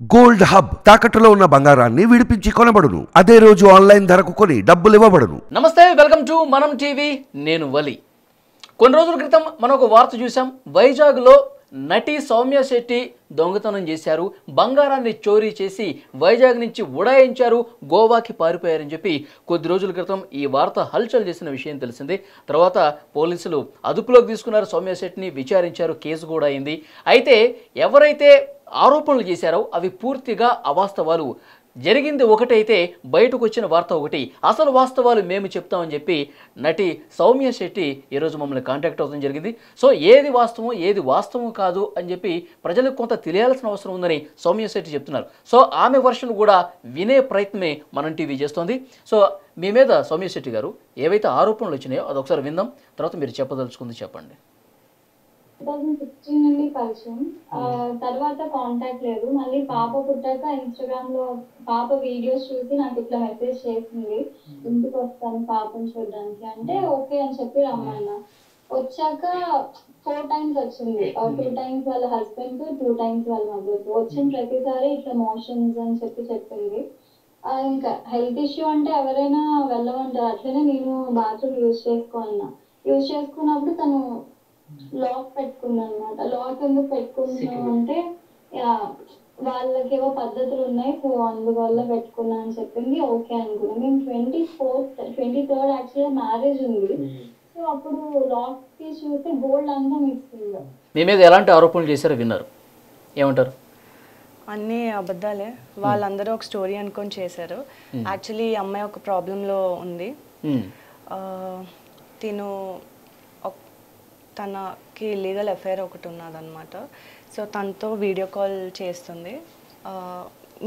Gold hub తాకట్టులో ఉన్న బంగారాన్ని విడిపించి కొనబడును. అదే రోజు ఆన్లైన్ ధరకు కొని డబ్బులు ఇవ్వబడును. నమస్తే, వెల్కమ్ టు మనం టీవీ. నేను వలి. కొన్ని రోజుల క్రితం మనం ఒక వార్త చూసాం. వైజాగ్లో నటి సౌమ్య శెట్టి దొంగతనం చేశారు, బంగారాన్ని చోరీ చేసి వైజాగ్ నుంచి ఉడాయించారు, గోవాకి పారిపోయారని చెప్పి కొద్ది రోజుల క్రితం ఈ వార్త హల్చల్ చేసిన విషయం తెలిసింది. తర్వాత పోలీసులు అదుపులోకి తీసుకున్నారు, సౌమ్య శెట్టిని విచారించారు, కేసు కూడా అయింది. అయితే ఎవరైతే ఆరోపణలు చేశారో అవి పూర్తిగా అవాస్తవాలు. జరిగింది ఒకటైతే బయటకు వచ్చిన వార్త ఒకటి. అసలు వాస్తవాలు మేము చెప్తామని చెప్పి నటి సౌమ్య శెట్టి ఈరోజు మమ్మల్ని కాంటాక్ట్ అవ్వడం జరిగింది. సో ఏది వాస్తవం ఏది వాస్తవం కాదు అని చెప్పి ప్రజలకు కొంత తెలియాల్సిన అవసరం ఉందని సౌమ్య శెట్టి చెప్తున్నారు. సో ఆమె వర్షన్ కూడా వినే ప్రయత్నమే మనం టీవీ చేస్తోంది. సో మీ మీద సౌమ్య శెట్టి గారు ఏవైతే ఆరోపణలు వచ్చినాయో అదొకసారి విందాం, తర్వాత మీరు చెప్పదలుచుకుంది చెప్పండి. 2016 నుండి పరిచయం, తర్వాత కాంటాక్ట్ లేదు. మళ్ళీ పాప పుట్టాక ఇన్స్టాగ్రామ్ లో పాప వీడియోస్ చూసి నాకు ఇట్లా మెసేజ్ చేసింది, ఇంటికి వస్తాను పాపను చూడడానికి అంటే ఓకే అని చెప్పి రమ్మన్నా. వచ్చాక 4 times వచ్చింది. 2 times వాళ్ళ హస్బెండ్, 2 times వాళ్ళ మదర్. వచ్చిన ప్రతిసారి ఇట్లా మోషన్స్ అని చెప్పి చెప్పింది. ఇంకా హెల్త్ ఇష్యూ అంటే ఎవరైనా వెళ్ళమంటారు. అట్లనే నేను బాత్రూమ్ యూజ్ చేసుకున్నప్పుడు తను లాక్ పెట్టుకున్నా అనమాట. లాక్ ఎందుకు పెట్టుకున్నాను అంటే వాళ్ళకి ఏవో పద్ధతులు ఉన్నాయి, సో అందువల్ల పెట్టుకున్నా అని చెప్పింది. ఓకే అనుకున్నా. మేము 23rd యాక్చువల్గా మ్యారేజ్ ఉంది. సో అప్పుడు లాక్ తీసి చూస్తే గోల్డ్ అంతా మిక్సింగ్. మీ మీద ఎలాంటి ఆరోపణలు చేశారో విన్నారు, ఏమంటారు? అన్నీ అబద్ధాలే. వాళ్ళందరూ ఒక స్టోరీ అనుకొని చేశారు. యాక్చువల్లీ ఈ అమ్మాయి ఒక ప్రాబ్లంలో ఉంది. తనకి ఇల్లీగల్ అఫైర్ ఒకటి ఉన్నదన్నమాట. సో తనతో వీడియో కాల్ చేస్తుంది,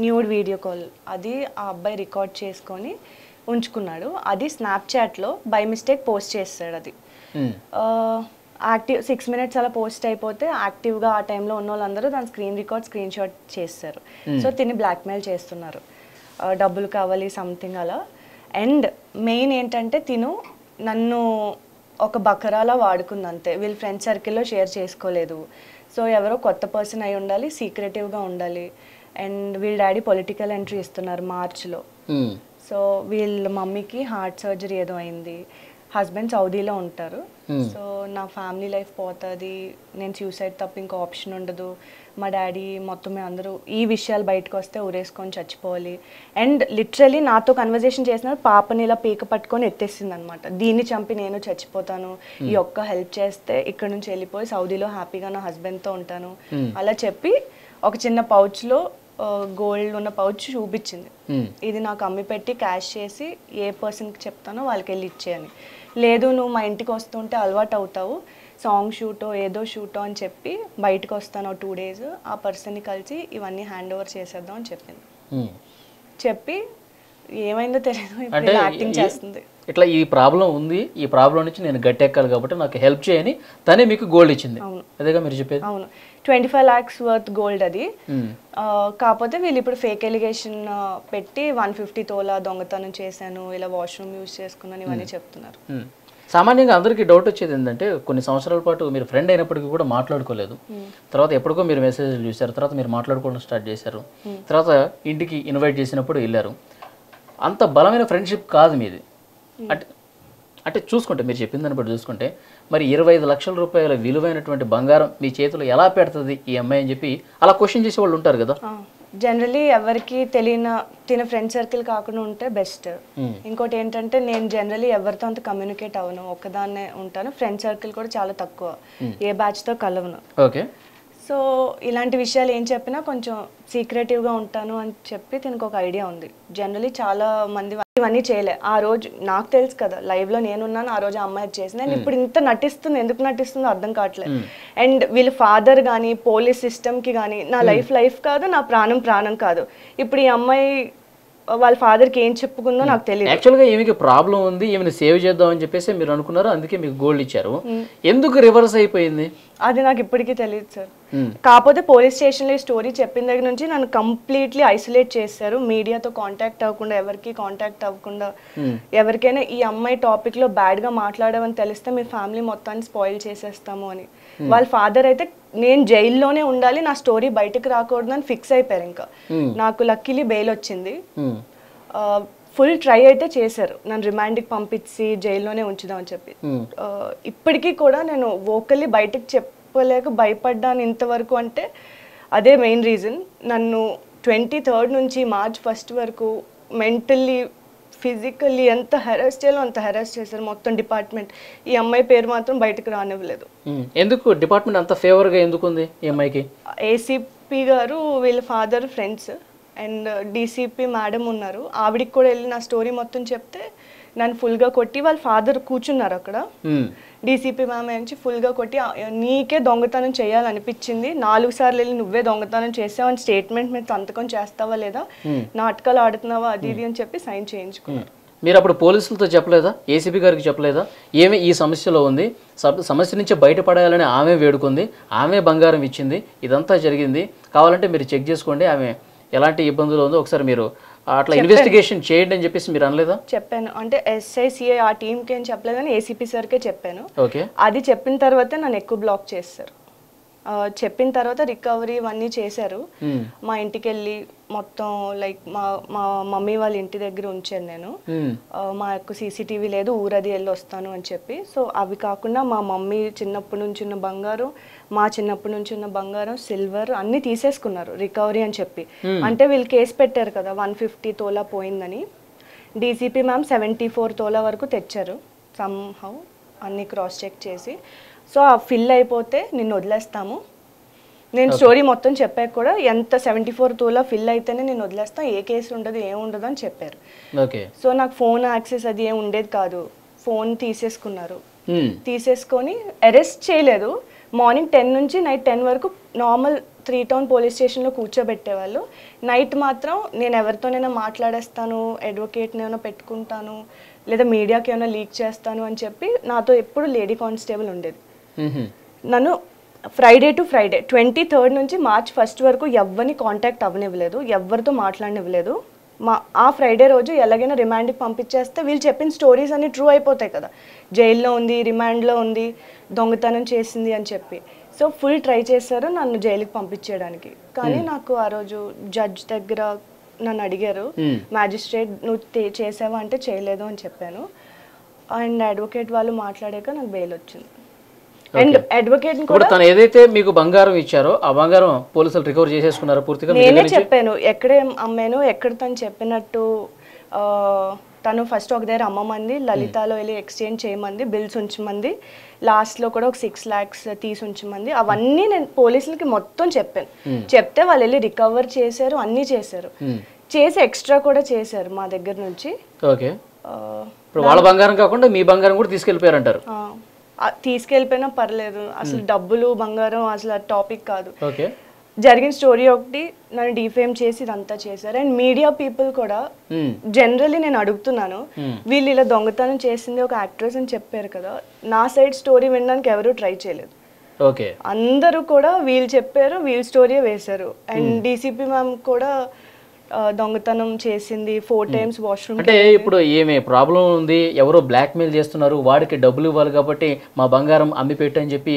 న్యూడ్ వీడియో కాల్. అది ఆ అబ్బాయి రికార్డ్ చేసుకొని ఉంచుకున్నాడు. అది స్నాప్చాట్లో బై మిస్టేక్ పోస్ట్ చేస్తాడు. అది యాక్టివ్ 6 minutes అలా పోస్ట్ అయిపోతే యాక్టివ్గా ఆ టైంలో ఉన్న వాళ్ళందరూ దాని స్క్రీన్ షాట్ చేస్తారు. సో తిని బ్లాక్మెయిల్ చేస్తున్నారు, డబ్బులు కావాలి సంథింగ్ అలా. అండ్ మెయిన్ ఏంటంటే తిను నన్ను ఒక బకరాలా వాడుకుంది అంతే. వీళ్ళ ఫ్రెండ్ సర్కిల్లో షేర్ చేసుకోలేదు. సో ఎవరో కొత్త పర్సన్ అయి ఉండాలి, సీక్రెటివ్గా ఉండాలి. అండ్ వీళ్ళ డాడీ పొలిటికల్ ఎంట్రీ ఇస్తున్నారు మార్చ్లో. సో వీళ్ళ మమ్మీకి హార్ట్ సర్జరీ ఏదో అయింది. హస్బెండ్ సౌదీలో ఉంటారు. సో నా ఫ్యామిలీ లైఫ్ పోతుంది, నేను సూసైడ్ తప్ప ఇంకో ఆప్షన్ ఉండదు. మా డాడీ మొత్తం అందరూ ఈ విషయాలు బయటకు వస్తే ఊరేసుకొని చచ్చిపోవాలి. అండ్ లిటరలీ నాతో కన్వర్జేషన్ చేసిన పాపని ఇలా పీక పట్టుకొని ఎత్తేసింది అనమాట. దీన్ని చంపి నేను చచ్చిపోతాను, ఈ ఒక్క హెల్ప్ చేస్తే ఇక్కడ నుంచి వెళ్ళిపోయి సౌదీలో హ్యాపీగా నా హస్బెండ్తో ఉంటాను అలా చెప్పి ఒక చిన్న పౌచ్లో గోల్డ్ ఉన్న పౌచ్ చూపించింది. ఇది నాకు అమ్మి పెట్టి క్యాష్ చేసి ఏ పర్సన్కి చెప్తానో వాళ్ళకి వెళ్ళి ఇచ్చేయని. లేదు నువ్వు మా ఇంటికి వస్తుంటే అలవాటు అవుతావు, సాంగ్ షూటో ఏదో షూటో అని చెప్పి బయటకు వస్తాను 2 days, ఆ పర్సన్ని కలిసి ఇవన్నీ హ్యాండ్ ఓవర్ చేసేద్దాం అని చెప్పింది. చెప్పి ఏమైందో తెలియదు, ఇప్పుడు యాక్టింగ్ చేస్తుంది. ఇట్లా ఈ ప్రాబ్లం ఉంది, ఈ ప్రాబ్లం నుంచి నేను గట్టెక్కాలి కాబట్టి నాకు హెల్ప్ చేయని తనే మీకు గోల్డ్ ఇచ్చింది. అదేగా మీరు చెప్పేది? అవును, 25 lakhs వర్త్ గోల్డ్ అది. కాకపోతే వీళ్ళు ఇప్పుడు ఫేక్ ఎలిగేషన్ పెట్టి 150 తోలా దొంగతనం చేశాను, ఇలా వాష్రూమ్ యూజ్ చేసుకున్నాను ఇవన్నీ చెప్తున్నారు. సామాన్యంగా అందరికీ డౌట్ వచ్చేది ఏంటంటే కొన్ని సంవత్సరాల పాటు మీరు ఫ్రెండ్ అయినప్పటికీ కూడా మాట్లాడుకోలేదు. తర్వాత ఎప్పటికో మీరు మెసేజ్లు చూశారు, తర్వాత మీరు మాట్లాడుకోవడం స్టార్ట్ చేశారు. తర్వాత ఇంటికి ఇన్వైట్ చేసినప్పుడు వెళ్ళారు. అంత బలమైన ఫ్రెండ్షిప్ కాదు మీది. అంటే చూసుకుంటే మీరు చెప్పిన దాన్ని బట్టి చూసుకుంటే మరి 25 లక్షల రూపాయల విలువైనటువంటి బంగారం మీ చేతిలో ఎలా పెడుతుంది ఈ అమ్మాయి అని చెప్పి అలా క్వశ్చన్ చేసే వాళ్ళు ఉంటారు కదా. జనరలీ ఎవరికి తిన ఫ్రెండ్ సర్కిల్ కాకుండా ఉంటే బెస్ట్. ఇంకోటి ఏంటంటే నేను జనరలీ ఎవరితో అంత కమ్యూనికేట్ అవ్వను, ఒక్కదాన్నే ఉంటాను. ఫ్రెండ్ సర్కిల్ కూడా చాలా తక్కువ, ఏ బ్యాచ్తో కలవను. ఓకే. సో ఇలాంటి విషయాలు ఏం చెప్పినా కొంచెం సీక్రెటివ్గా ఉంటాను అని చెప్పి దీనికి ఒక ఐడియా ఉంది. జనరలీ చాలా మంది ఇవన్నీ చేయలే. ఆ రోజు నాకు తెలుసు కదా, లైవ్లో నేనున్నాను, ఆ రోజు ఆ అమ్మాయి చేసింది. అండ్ ఇప్పుడు ఇంత నటిస్తుంది, ఎందుకు నటిస్తుందో అర్థం కావట్లేదు. అండ్ వీళ్ళ ఫాదర్ కానీ పోలీస్ సిస్టమ్కి కానీ నా లైఫ్ కాదు, నా ప్రాణం కాదు. ఇప్పుడు ఈ అమ్మాయి వాళ్ళ ఫాదర్కి ఏం చెప్పుకుందో నాకు తెలియదు. యాక్చువల్గా ఈమెకి ప్రాబ్లం ఉంది, ఈమెను సేవ్ చేద్దాం అని చెప్పేసి మీరు అనుకున్నారు, అందుకే మీకు గోల్డ్ ఇచ్చారు. ఎందుకు రివర్స్ అయిపోయింది అది నాకు ఇప్పటికీ తెలియదు సార్. కాకపోతే పోలీస్ స్టేషన్లో ఈ స్టోరీ చెప్పిన దగ్గర నుంచి నన్ను కంప్లీట్లీ ఐసోలేట్ చేశారు. మీడియాతో కాంటాక్ట్ అవ్వకుండా, ఎవరికి కాంటాక్ట్ అవ్వకుండా. ఎవరికైనా ఈ అమ్మాయి టాపిక్లో బ్యాడ్గా మాట్లాడమని తెలిస్తే మీ ఫ్యామిలీ మొత్తాన్ని స్పాయిల్ చేసేస్తాము అని. వాళ్ళ ఫాదర్ అయితే నేను జైల్లోనే ఉండాలి, నా స్టోరీ బయటకు రాకూడదని ఫిక్స్ అయిపోయారు. ఇంకా నాకు లక్కీలీ బెయిల్ వచ్చింది. ఫుల్ ట్రై అయితే చేశారు నన్ను రిమాండ్కి పంపించి జైల్లోనే ఉంచుదామని చెప్పి. ఇప్పటికీ కూడా నేను వోకల్లీ బయటకు చెప్పలేక భయపడ్డాను ఇంతవరకు. అంటే అదే మెయిన్ రీజన్. నన్ను 23rd నుంచి March 1st వరకు మెంటల్లీ ఫిజికల్లీ ఎంత హెరాస్ చేయాలో అంత హెరాస్ చేశారు మొత్తం డిపార్ట్మెంట్. ఈ అమ్మాయి పేరు మాత్రం బయటకు రానివ్వలేదు. ఎందుకు డిపార్ట్మెంట్ అంత ఫేవర్గా ఎందుకు ఉంది ఈ అమ్మాయికి? ఏసీపీ గారు వీళ్ళ father friends and DCP madam ఉన్నారు, ఆవిడికి కూడా వెళ్ళి నా స్టోరీ మొత్తం చెప్తే నన్ను ఫుల్గా కొట్టి, వాళ్ళ ఫాదర్ కూర్చున్నారు అక్కడ, డీసీపీ మ్యామ్ నుంచి ఫుల్గా కొట్టి నీకే దొంగతనం చేయాలనిపించింది, 4 సార్లు వెళ్ళి నువ్వే దొంగతనం చేసావు అని స్టేట్మెంట్ మీద సంతకం చేస్తావా లేదా, నాటకాలు ఆడుతున్నావా అది ఇది అని చెప్పి సైన్ చేయించుకున్నారు. మీరు అప్పుడు పోలీసులతో చెప్పలేదా, ఏసీపీ గారికి చెప్పలేదా ఏమి ఈ సమస్యలో ఉంది, సమస్య నుంచి బయటపడాలని ఆమె వేడుకుంది, ఆమె బంగారం ఇచ్చింది, ఇదంతా జరిగింది, కావాలంటే మీరు చెక్ చేసుకోండి, ఆమె ఎలాంటి ఇబ్బందులు ఉందో ఒకసారి మీరు అట్లా ఇన్వెస్టిగేషన్ చేయండి అని చెప్పేసి మీరు అనలేదా? చెప్పాను. అంటే SICI ఆ టీంకి ఏం చెప్పలేదు కానీ ఏసీపీ సార్కే చెప్పాను. ఓకే. అది చెప్పిన తర్వాతే నన్ను ఎక్కువ బ్లాక్ చేస్తారు. చెప్పిన తర్వాత రికవరీ ఇవన్నీ చేశారు. మా ఇంటికి వెళ్ళి మొత్తం లైక్ మా మమ్మీ వాళ్ళ ఇంటి దగ్గర ఉంచాను నేను. మా యొక్క CCTV లేదు, ఊరది వెళ్ళి వస్తాను అని చెప్పి. సో అవి కాకుండా మా మమ్మీ చిన్నప్పటి నుంచి ఉన్న బంగారం, మా చిన్నప్పటి నుంచి ఉన్న బంగారం, సిల్వర్ అన్నీ తీసేసుకున్నారు రికవరీ అని చెప్పి. అంటే వీళ్ళు కేసు పెట్టారు కదా 150 తోలా పోయిందని. డీసీపీ మ్యామ్ 74 తోలా వరకు తెచ్చారు సమ్హౌ అన్నీ క్రాస్ చెక్ చేసి. సో ఆ ఫిల్ అయిపోతే నిన్ను వదిలేస్తాము, నేను స్టోరీ మొత్తం చెప్పాక కూడా ఎంత 74 తోలా ఫిల్ అయితేనే నేను వదిలేస్తాను, ఏ కేసు ఉండదు ఏముండదు అని చెప్పారు. సో నాకు ఫోన్ యాక్సెస్ అది ఏం ఉండేది కాదు, ఫోన్ తీసేసుకున్నారు. తీసేసుకొని అరెస్ట్ చేయలేదు, మార్నింగ్ 10 నుంచి నైట్ 10 వరకు నార్మల్ 3 టౌన్ పోలీస్ స్టేషన్లో కూర్చోబెట్టేవాళ్ళు. నైట్ మాత్రం నేను ఎవరితోనైనా మాట్లాడేస్తాను, అడ్వకేట్ని ఏమైనా పెట్టుకుంటాను, లేదా మీడియాకి ఏమైనా లీక్ చేస్తాను అని చెప్పి నాతో ఎప్పుడు లేడీ కానిస్టేబుల్ ఉండేది. నన్ను ఫ్రైడే టు ఫ్రైడే 23rd నుంచి March 1st వరకు ఎవరిని కాంటాక్ట్ అవ్వనివ్వలేదు, ఎవరితో మాట్లాడనివ్వలేదు. ఆ ఫ్రైడే రోజు ఎలాగైనా రిమాండ్కి పంపించేస్తే వీళ్ళు చెప్పిన స్టోరీస్ అన్ని ట్రూ అయిపోతాయి కదా, జైల్లో ఉంది, రిమాండ్లో ఉంది, దొంగతనం చేసింది అని చెప్పి. సో ఫుల్ ట్రై చేశారు నన్ను జైలుకి పంపించేయడానికి. కానీ నాకు ఆ రోజు జడ్జ్ దగ్గర నన్ను అడిగారు, మ్యాజిస్ట్రేట్ నువ్వు చేసావా అంటే చేయలేదు అని చెప్పాను. అండ్ అడ్వకేట్ వాళ్ళు మాట్లాడాక నాకు బెయిల్ వచ్చింది. అండ్ అడ్వకేట్ కూడా తను ఏదైతే మీకు బంగారం ఇచ్చారో ఆ బంగారం పోలీసులు రికవర్ చేసేసుకున్నారో పూర్తిగా? నేనే చెప్పాను ఎక్కడే అమ్మాను, ఎక్కడ తను చెప్పినట్టు తను ఫస్ట్ ఒక దగ్గర అమ్మమంది, లలితాలో వెళ్ళి ఎక్స్చేంజ్ చేయమంది, బిల్స్ ఉంచమంది, లాస్ట్లో కూడా ఒక 6 lakhs తీసి ఉంచమంది. అవన్నీ నేను పోలీసులకి మొత్తం చెప్పాను. చెప్తే వాళ్ళు వెళ్ళి రికవర్ చేశారు, అన్నీ చేశారు, చేసి ఎక్స్ట్రా కూడా చేశారు మా దగ్గర నుంచి. ఓకే. ఇప్పుడు వాళ్ళ బంగారం కాకుండా మీ బంగారం కూడా తీసుకెళ్ళిపోయారంటారు? తీసుకెళ్ళిపోయినా పర్లేదు, అసలు డబ్బులు బంగారం అసలు టాపిక్ కాదు. ఓకే. జరిగిన స్టోరీ ఒకటి, నన్ను డిఫేమ్ చేసి ఇదంతా చేశారు. అండ్ మీడియా పీపుల్ కూడా జనరల్లీ నేను అడుగుతున్నాను, వీళ్ళు ఇలా దొంగతనం చేసింది ఒక యాక్ట్రెస్ అని చెప్పారు కదా, నా సైడ్ స్టోరీ వినడానికి ఎవరు ట్రై చేయలేదు. ఓకే. అందరూ కూడా వీళ్ళు చెప్పారు, వీళ్ళ స్టోరీ వేశారు. అండ్ డీసీపీ మ్యామ్ కూడా దొంగతనం చేసింది 4 times వాష్రూమ్. అంటే ఇప్పుడు ఏమే ప్రాబ్లం ఉంది, ఎవరో బ్లాక్ మెయిల్ చేస్తున్నారు, వాడికి డబ్బులు ఇవ్వాలి కాబట్టి మా బంగారం అమ్మి పెట్టు అని చెప్పి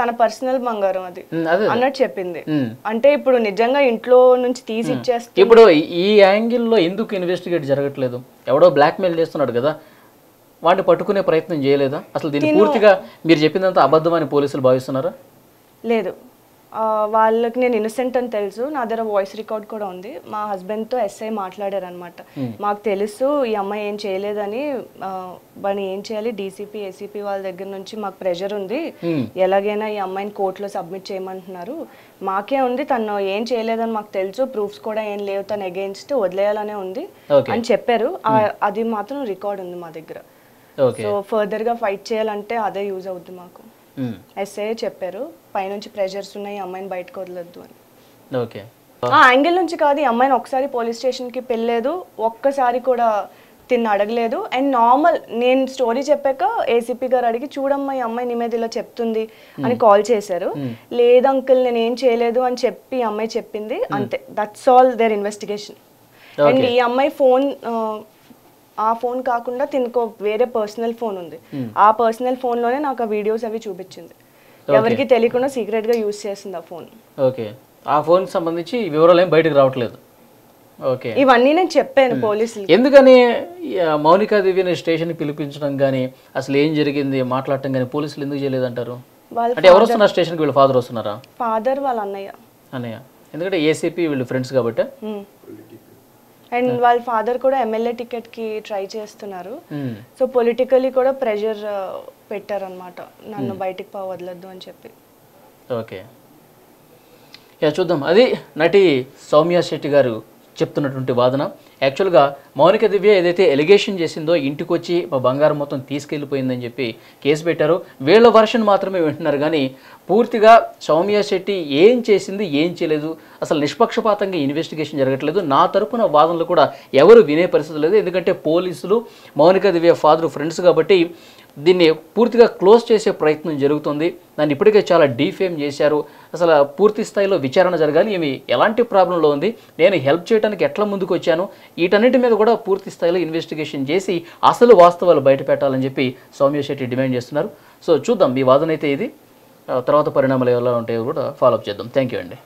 తన పర్సనల్ బంగారం అది అన్నట్టు చెప్పింది. అంటే ఇప్పుడు నిజంగా ఇంట్లో నుంచి తీసి ఇచ్చేస్తే ఇప్పుడు ఈ యాంగిల్లో ఎందుకు ఇన్వెస్టిగేట్ జరగట్లేదు? ఎవడో బ్లాక్ మెయిల్ చేస్తున్నాడు కదా, వాడిని పట్టుకునే ప్రయత్నం చేయలేదా? అసలు దీన్ని పూర్తిగా మీరు చెప్పిందంతా అబద్ధం అని పోలీసులు భావిస్తున్నారా? లేదు, వాళ్ళకి నేను ఇన్నోసెంట్ అని తెలుసు, నా దగ్గర వాయిస్ రికార్డ్ కూడా ఉంది. మా హస్బెండ్తో SI మాట్లాడారు అనమాట, మాకు తెలుసు ఈ అమ్మాయి ఏం చేయలేదని, వాడిని ఏం చేయాలి, డీసీపీ ఏసీపీ వాళ్ళ దగ్గర నుంచి మాకు ప్రెషర్ ఉంది, ఎలాగైనా ఈ అమ్మాయిని కోర్టులో సబ్మిట్ చేయమంటున్నారు, మాకే ఉంది తను ఏం చేయలేదని మాకు తెలుసు, ప్రూఫ్స్ కూడా ఏం లేవు తను అగెయిన్స్ట్, వదిలేయాలనే ఉంది అని చెప్పారు. అది మాత్రం రికార్డ్ ఉంది మా దగ్గర. సో ఫర్దర్గా ఫైట్ చేయాలంటే అదే యూజ్ అవుతుంది మాకు. SI చెప్పారు పైనుంచి ప్రెషర్స్ ఉన్నాయి, అమ్మాయిని బయటకు వదలొద్దు అని. ఓకే. ఆ యాంగిల్ నుంచి కాదు, ఈ అమ్మాయిని ఒకసారి పోలీస్ స్టేషన్కి వెళ్ళలేదు, ఒక్కసారి కూడా తిన్న అడగలేదు. అండ్ నార్మల్ నేను స్టోరీ చెప్పాక ఏసీపీ గారు అడిగి చూడమ్మా ఈ అమ్మాయి నీ మీద ఇలా చెప్తుంది అని కాల్ చేశారు. లేదు అంకుల్ నేను ఏం చేయలేదు అని చెప్పి ఈ అమ్మాయి చెప్పింది, అంతే. That's all their investigation. And ఈ అమ్మాయి ఫోన్ ఆ ఫోన్ కాకుండా తినకో వేరే పర్సనల్ ఫోన్ ఉంది, ఆ పర్సనల్ ఫోన్లోనే నాకు ఆ వీడియోస్ అవి చూపించింది. ఎవరికి తెలియకుండా సీక్రెట్గా యూజ్ చేసింది ఆ ఫోన్. ఓకే, ఆ ఫోన్కి సంబంధించి వివరాలు ఏం బయటకు రావట్లేదు. ఓకే, ఇవన్నీ నేను చెప్పాను పోలీసులు. ఎందుకని మౌనికా దేవిని స్టేషన్కి పిలిపించడం కానీ అసలు ఏం జరిగింది మాట్లాడటం కానీ పోలీసులు ఎందుకు చేయలేదంటారు? అంటే ఎవరు వస్తున్నారు స్టేషన్కి? వీళ్ళ ఫాదర్ వస్తున్నారా? ఫాదర్ వాళ్ళ అన్నయ్య. ఎందుకంటే ఏసీపీ వీళ్ళు ఫ్రెండ్స్ కాబట్టి. అండ్ వాళ్ళ ఫాదర్ కూడా ఎమ్మెల్యే టికెట్ కి ట్రై చేస్తున్నారు. సో పొలిటికలీ కూడా ప్రెషర్ పెట్టారనమాట, నన్ను బయటికి వదలొద్దు అని చెప్పి. ఓకే, చూద్దాం. అది నటి సౌమ్య శెట్టి గారు చెప్తున్నటువంటి వాదన. యాక్చువల్గా మౌనిక దివ్య ఏదైతే ఎలిగేషన్ చేసిందో ఇంటికి వచ్చి మా బంగారం మొత్తం తీసుకెళ్ళిపోయిందని చెప్పి కేసు పెట్టారు. వీళ్ళ వర్షన్ మాత్రమే వింటున్నారు కానీ పూర్తిగా సౌమ్య శెట్టి ఏం చేసింది ఏం చేయలేదు, అసలు నిష్పక్షపాతంగా ఇన్వెస్టిగేషన్ జరగట్లేదు. నా తరపున వాదనలు కూడా ఎవరు వినే పరిస్థితి లేదు. ఎందుకంటే పోలీసులు మౌనిక దివ్య ఫాదర్ ఫ్రెండ్స్ కాబట్టి దీన్ని పూర్తిగా క్లోజ్ చేసే ప్రయత్నం జరుగుతుంది. నన్ను ఇప్పటికే చాలా డీఫేమ్ చేశారు, అసలు పూర్తి స్థాయిలో విచారణ జరగాలి, ఏమి ఎలాంటి ప్రాబ్లంలో ఉంది, నేను హెల్ప్ చేయడానికి ఎట్లా ముందుకు వచ్చాను, వీటన్నిటి మీద కూడా పూర్తి స్థాయిలో ఇన్వెస్టిగేషన్ చేసి అసలు వాస్తవాలు బయట పెట్టాలని చెప్పి సౌమ్య శెట్టి డిమాండ్ చేస్తున్నారు. సో చూద్దాం, మీ వాదన అయితే ఇది. తర్వాత పరిణామాలు ఎలా ఉంటాయో కూడా ఫాలోఅప్ చేద్దాం. థ్యాంక్ యూ అండి.